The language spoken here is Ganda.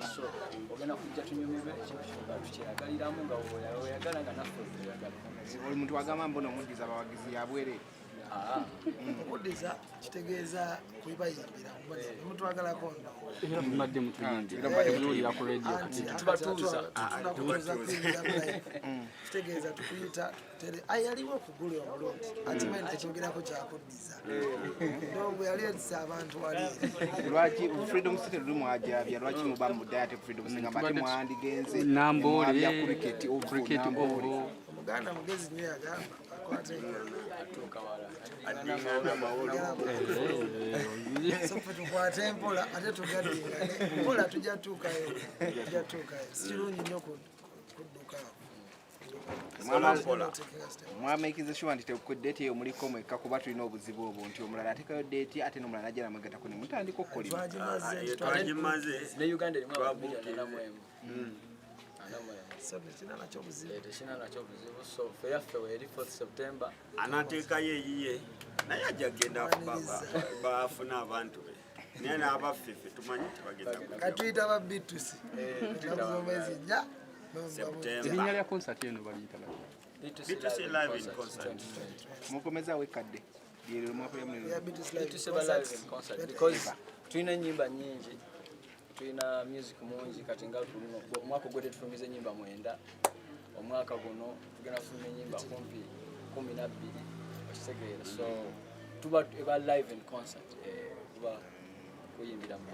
so ogenda kujja tunyumirwe nga tukiragaliramu nga oyagala nga naffe tuyagala oli muntu wagamba mbona omuddiza abawagizi yabwere okuddiza kitegeeza kuyibayimbira mutwagalako era mumadde mutuyimbira ku radio tubatuuza kitegeeza tukuyita yaliwo okugula omulungi ati mene tekyogerako kyakuddiza nobwe yali edisa abantu wali lwaki freedom city luli mwajabya lwaki muba muddayo ate freedom city nga mbadde mwandigenze nambole cricket ovo omuganda mugezi nnyo yagamba akwate sofe tukwate empola ate tugaddingane mpola tujja tuukayo sikirungi nnyo kuddukaawo mwamakiza sure nti deeti eyo muliko mwekka kuba tulina obuzibu obwo nti omulala atekayo deeti ate n'omulala najja namugetako ne mutandika okukolima twagimaze ne Uganda erimu ababiri tekina nakyo buzibu so fe yaffe weeri 4 September anateekayo eyiye naye ajja kgenda bafuna abantu be naye n'abaffe ffe tumanyi tibagenda katuyita babitusi omwezi jja erinnya lya concert eno baliyita B2C live in concert mukomezaawo ekkadde lyerero mwakola because tulina ennyimba nyingi tulina music mungi kati nga tulino omwaka ogwedde tufumiza ennyimba 9 omwaka guno tugenda kufuluma ennyimba kumpi 12 okitegeera so tuba eba live in concert kuba kuyimbira mu